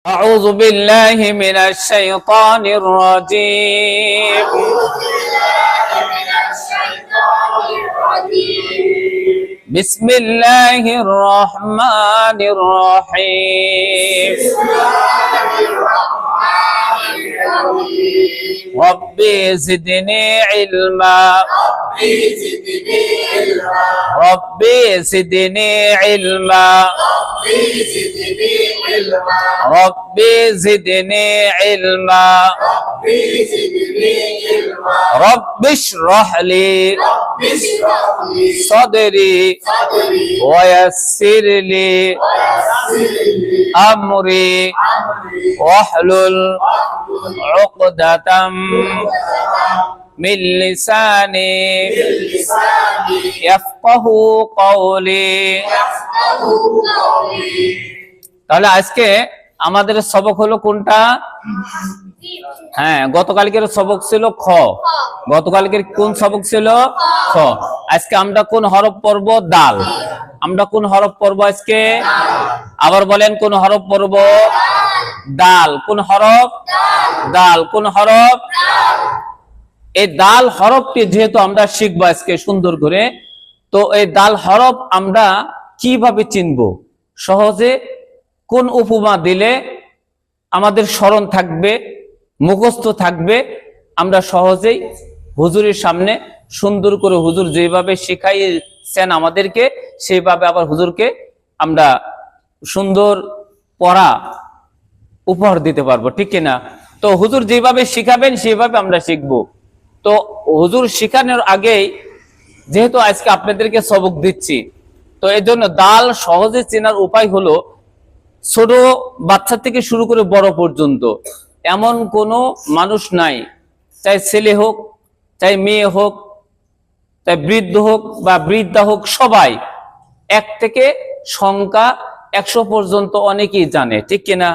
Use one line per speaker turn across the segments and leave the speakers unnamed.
أعوذ بالله من الشيطان الرجيم. بسم الله الرحمن الرحيم. ربي زدني علما. ربي زدني علما. ربي زدني علما. رب اشرح لي صدري ويسر لي أمري واحلل عقدة من لساني يفقه قولي. তাহলে আজকে আমাদের সবক হলো কোনটা? হ্যাঁ, গতকালকের সবক ছিল খ। গতকালকের কোন সবক ছিল? খ। আজকে আমরা কোন হরফ পড়ব? দাল। আমরা কোন হরফ পড়ব আজকে? আবার বলেন, কোন হরফ পড়ব? দাল। কোন হরফ? দাল। কোন হরফ? এই দাল হরফটি যেহেতু আমরা শিখবো আজকে সুন্দর করে, তো এই দাল হরফ আমরা কিভাবে চিনবো? সহজে কোন উপমা দিলে আমাদের স্মরণ থাকবে, মুখস্থ থাকবে, আমরা সহজেই হুজুরের সামনে সুন্দর করে হুজুর যেভাবে শিখাইছেন আমাদেরকে সেইভাবে আবার হুজুরকে আমরা সুন্দর পড়া উপহার দিতে পারবো, ঠিক কিনা? তো হুজুর যেভাবে শিখাবেন সেইভাবে আমরা শিখবো। তো হুজুর শিখানোর আগেই যেহেতু আজকে আপনাদেরকে সবক দিচ্ছি, তো এই জন্য দাল সহজে চেনার উপায় হলো, ছোট বাচ্চা থেকে শুরু করে বড় পর্যন্ত এমন কোনো মানুষ নাই, চাই ছেলে হোক, চাই মেয়ে হোক, চাই বৃদ্ধ হোক বা বৃদ্ধা হোক, সবাই এক থেকে সংখ্যা 100 পর্যন্ত অনেকেই জানে, ঠিক কিনা?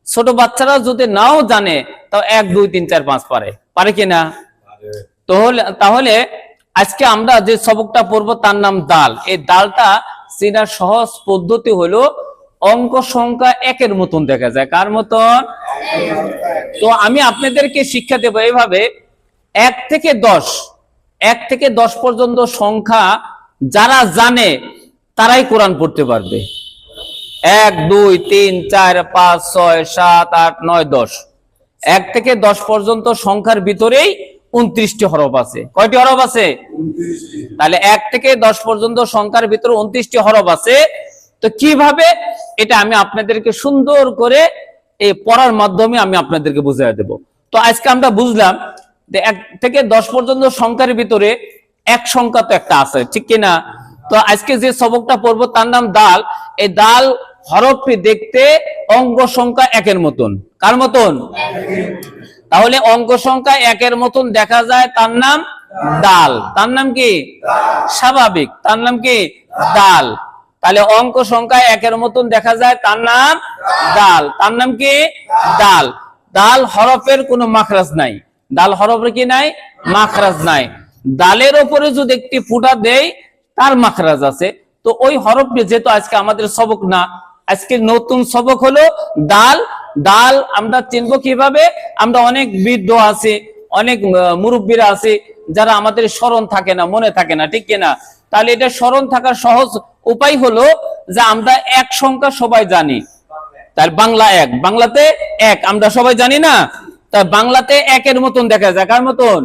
ছোট বাচ্চারা যদি নাও জানে তাও 1 2 3 4 5 পারে কিনা? তাহলে আজকে আমরা যে সবকটা পড়বো তার নাম দাল। এই দালটা চেনার সহজ পদ্ধতি হলো, অঙ্ক সংখ্যা 1-এর মতন দেখা যায়। কার মতন? তো আমি আপনাদেরকে শিক্ষা দেব এইভাবে, 1 থেকে 10 পর্যন্ত সংখ্যা যারা জানে তারাই কোরআন পড়তে পারবে। 1 2 3 4 5 6 7 8 9 10। 1 থেকে 10 পর্যন্ত সংখ্যার ভিতরেই 29টি হরফ আছে। কয়টি হরফ আছে? 29টি। তাহলে 1 থেকে 10 পর্যন্ত সংখ্যার ভিতরে 29টি হরফ আছে। তো কিভাবে, এটা আমি আপনাদেরকে সুন্দর করে এই পড়ার মাধ্যমে আমি আপনাদেরকে বুঝিয়ে দেব। তো আজকে আমরা বুঝলাম যে 1 থেকে 10 পর্যন্ত সংখ্যার ভিতরে এক সংখ্যা তো একটা আছে, ঠিক কিনা? তো আজকে যে সবকটা পড়বো তার নাম দাল। এই দাল হরফটি দেখতে অঙ্ক সংখ্যা 1-এর মতন। কার মতন? তাহলে অঙ্ক সংখ্যা 1-এর মতন দেখা যায়, তার নাম দাল। তার নাম কি? স্বাভাবিক। তার নাম কি? দাল। তাহলে অঙ্ক সংখ্যা 1-এর মতন দেখা যায়, তার নাম দাল। তার নাম কি? দাল। দাল হরফের কোনো মাখরাজ নাই। দাল হরফের কি নাই? মাখরাজ নাই। দালের উপরে যদি একটি ফুটা দেই তার মাখরাজ আছে। তো ওই হরফটি যেহেতু আজকে আমাদের সবক না, আজকে নতুন সবক হলো দাল। দাল আমরা চিনবো কিভাবে? আমরা অনেক বৃদ্ধ আছে, অনেক মুরব্বীরা আছে যারা আমাদের স্মরণ থাকে না, মনে থাকে না, ঠিক কিনা? তাহলে এটা স্মরণ থাকার সহজ উপায় হলো যে আমরা এক সংখ্যা সবাই জানি। তার বাংলা 1, বাংলাতে 1 আমরা সবাই জানি না? তার বাংলাতে 1-এর মতন দেখা যায়। কার মতন?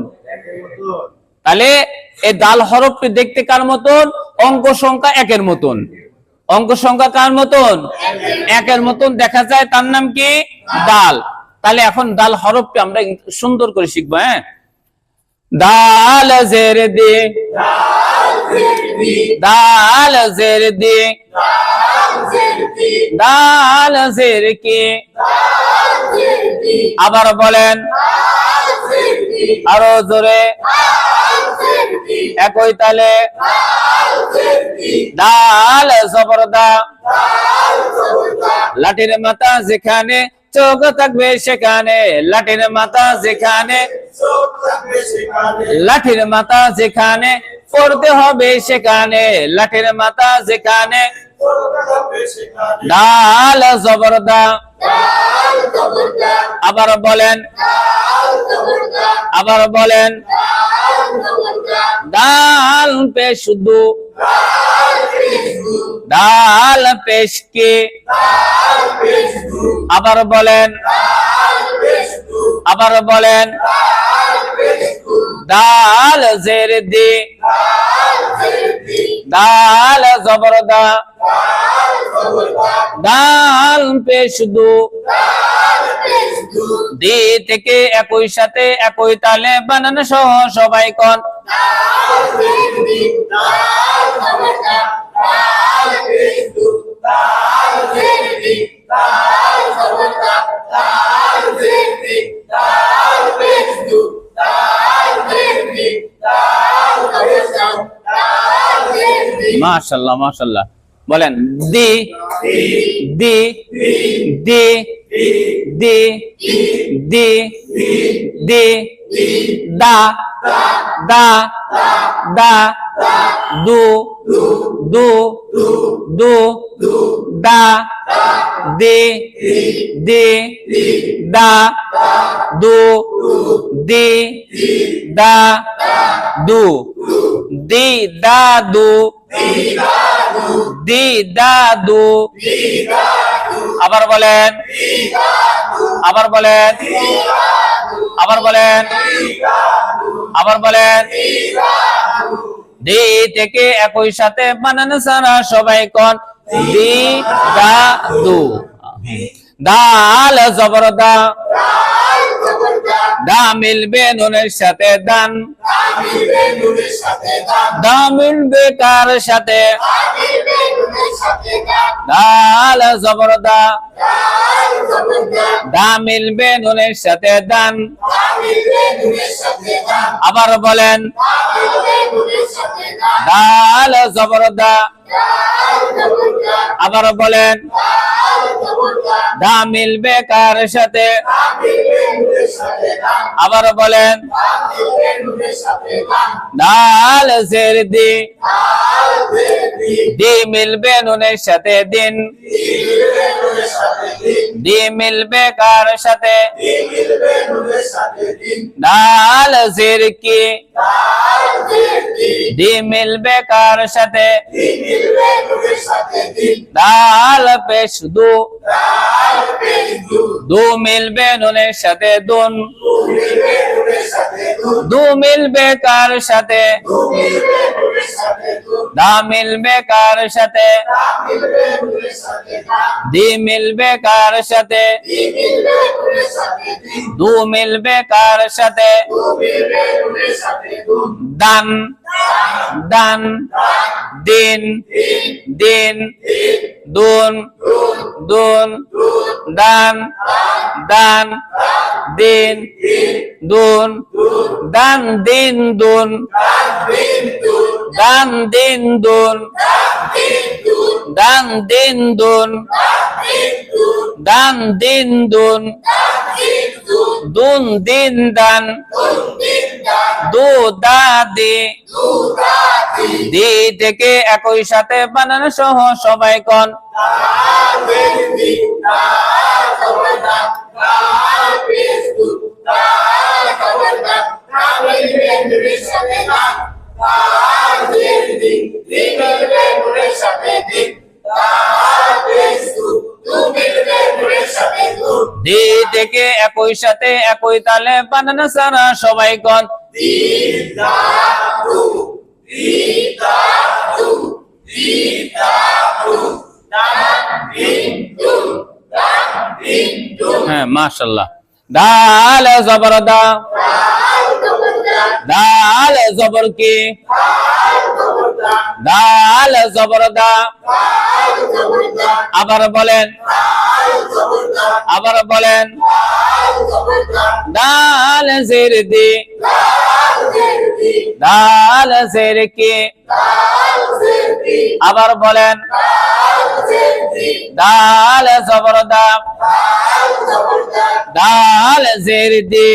তাহলে এই দাল হরফটি দেখতে কার মতন? অঙ্ক সংখ্যা 1-এর মতন। অঙ্ক সংখ্যা কার মতন? 1-এর মতন দেখা যায়, তার নাম কি? দাল। তাহলে এখন দাল হরফটি আমরা সুন্দর করে শিখবো। হ্যাঁ, দাল জের দি, দাল জের দি, দাল জের কি। আবার বলেন আরো জোরে, একই তালে। দাল জবরদা, লাঠির মাথা যেখানে চোখ থাকবে সেখানে। লাঠির মাথা যেখানে, লাঠির মাথা যেখানে পড়তে হবে সেখানে। লাঠির মাথা যেখানে ডাল জবর দা, আবার বলেন, আবার বলেন, ডাল পেশ দু, ডাল পেশ কে, আবার বলেন, আবার বলেন, ডাল জের দি, ডাল জবর দা, ডাল পেশ দু, দি থেকে একই সাথে একই তালে বানানো সহ সবাই কোন মাশাআল্লাহ মাশাআল্লাহ বলেন দি দি দি দি দি দি দা দা দা দু দু দু দা দে দে দা দু দে দা দু দি দা দু দি দা দু আবার বলেন আবার বলেন আবার বলেন আবার বলেন দি থেকে একই সাথে বানানো সারা সবাই কোন দি দা দু দাল জবর দা দা মিলবে নুনের সাথে দান দা মিলবে কার সাথে দাল জবর দা দা মিলবে নুনের সাথে দান আবার বলেন দাল জবর দা আবার বলেন দা মিলবে কার সাথে আবার বলেন দাল জের দি দি মিলবে নুনের সাথে দিন দি মিলবে কার সাথে দাল জের কি দি মিলবে কার সাথে দাল পেশ দু দু মিলবে নুনের সাথে দুন দু মিলবে কার সাথে দা মিলবে কার সাথে দি মিলবে কার সাথে দু মিলবে কার সাথে দান দান দিন দিন দুন দুন দান দান দিন দুন দান দিন দুন দান দিন দুন দান দিন দুন দান দিন দুন দুন দিন দান দু দা দি দি থেকে একই সাথে বানানো সহ সবাই কোন দি থেকে একই সাথে একই তালে বানানো সারা সবাই কোন হ্যাঁ মাশাআল্লাহ দাল জবর দা দাল জবর কি দাল জবর দা আবার বলেন আবার বলেন দাল জের দি দাল জের কি আবার বলেন দাল জবর দা দাল জের দি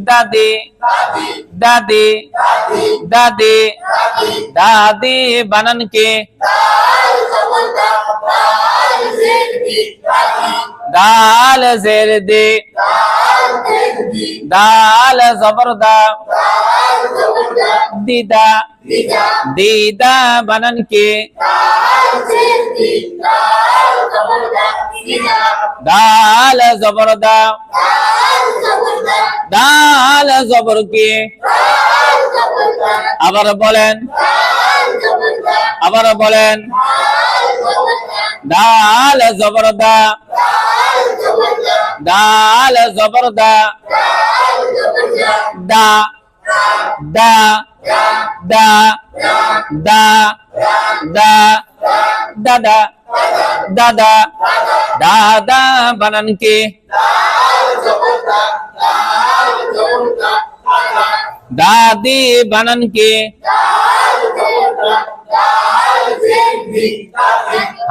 দাদি দাদি দাদি দাদি বানান কে দাল জের দি দাল জবর দা দিদা দিদা বানান কে দাল জবর দা দাল জবর কে আবার বলেন দাল জবর দা দাল জবর দা দা দা দা দা দা দাদা দাদা দাদা বানান কে দাদি বানান কে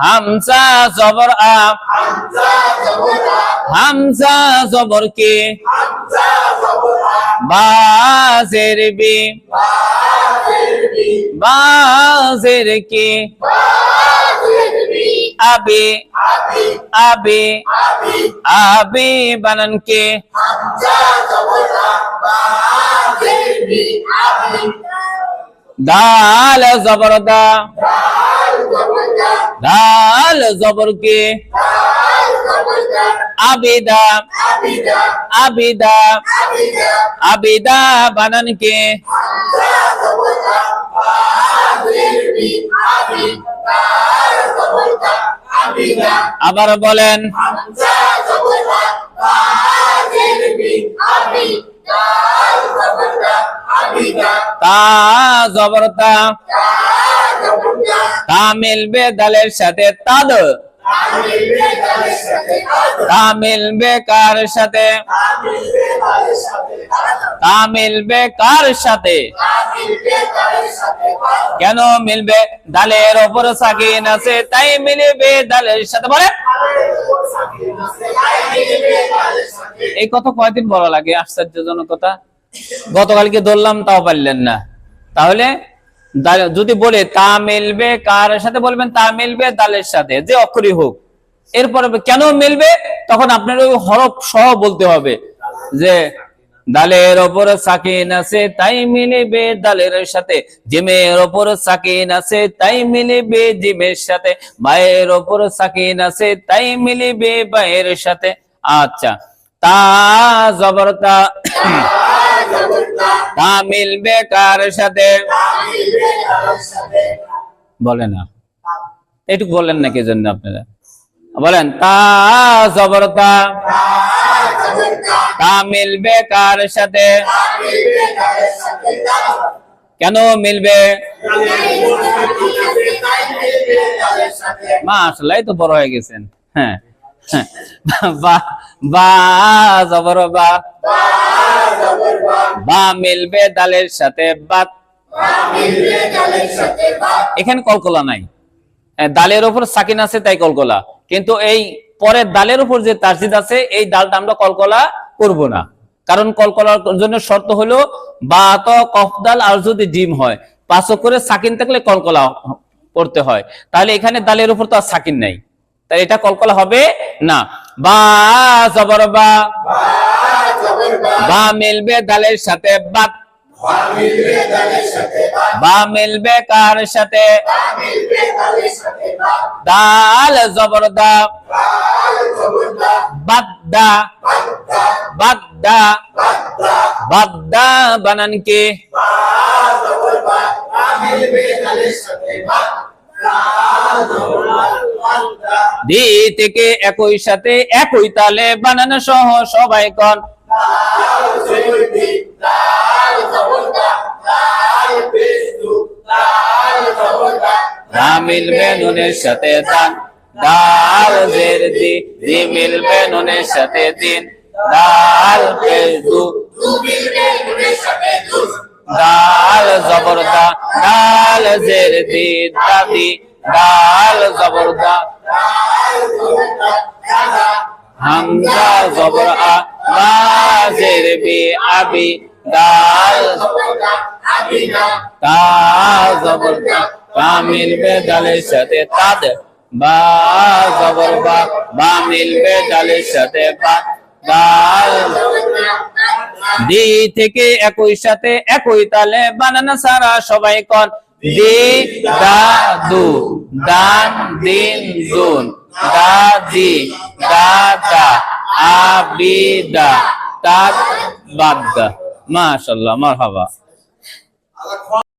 হামজা জবর আ হামজা জবর কে বা জের বি বা জের কে আবে আবে আবে বানান কে দাল জবর দা দাল জবর কে আবিদা আবিদা আবিদা বানান কে আবার বলেন তা জবর তা তা মিলবে দালের সাথে তাদ তা মিলবে কার সাথে তা মিলবে কার সাথে কেন মিলবে দালের ওপর সাকিন আছে তাই মিলবে দালের সাথে বলে এই কথা কয়দিন বলা লাগে আশ্চর্যজনক কথা গতকালকে ধরলাম তাও পারলেন না তাহলে যদি বলে তা মিলবে কার সাথে বলবেন তা মিলবে দালের সাথে যে অক্ষরই হোক এরপরে কেন মিলবে তখন আপনার ওই হরফ সহ বলতে হবে যে দালের ওপর সাকিন আছে তাই মিলবে দালের সাথে জিমের ওপর সাকিন আছে তাই মিলবে জিমের সাথে বায়ের ওপর সাকিন আছে তাই মিলবে বায়ের সাথে আচ্ছা তা জবর তা তা মিলবে কার সাথে বলে না এটুকু বলেন না কি জন্য আপনারা বলেন তা জবর তা তা মিলবে কার সাথে কেন মিলবে মাশাআল্লাহ তো বড় হয়ে গেছেন হ্যাঁ বা বা জবর বা বা মিলবে দালের সাথে বাত এখানে কলকলা নাই দালের উপর সাকিন আছে তাই কলকলা কিন্তু এই পরের দালের উপর যে তাসদিদ আছে এই দালটা আমরা কলকলা করব না কারণ কলকলার জন্য শর্ত হলো বা ত কফ দাল আর যদি জিম হয় পাঁচ করে সাকিন থাকলে কলকলা পড়তে হয় তাহলে এখানে দালের উপর তো আর সাকিন নাই তাই এটা কলকলা হবে না বা জবর বা বা মিলবে দালের সাথে বাত বা মিলবে কার সাথে দাল জবর দা বাদ্দা বাদ্দা বাদ্দা বানান কে দি থেকে একই সাথে একই তালে বানানো সহ সবাই কন দা মিলবে নুনের সাথে দান দাল জের দি দি মিলবে নুনের সাথে দিন দাল পেশ দু দাল জবর দা দাল জের দি দাদি দাল জবর দা হামজা জবর আ বা জের বি আবি দাল তা জবর তা, তা মিলবে ডালের সাথে তাদ, বা জবর বা, বা মিলবে ডালের সাথে বা, দাল। দি থেকে একই সাথে একই তালে বানানা সারা সবাই কর, দি দা দু, দান দিন দুন, দা দি, দা দা, আবিদা, তাদ বাদ। মাশাআল্লাহ, মারহাবা।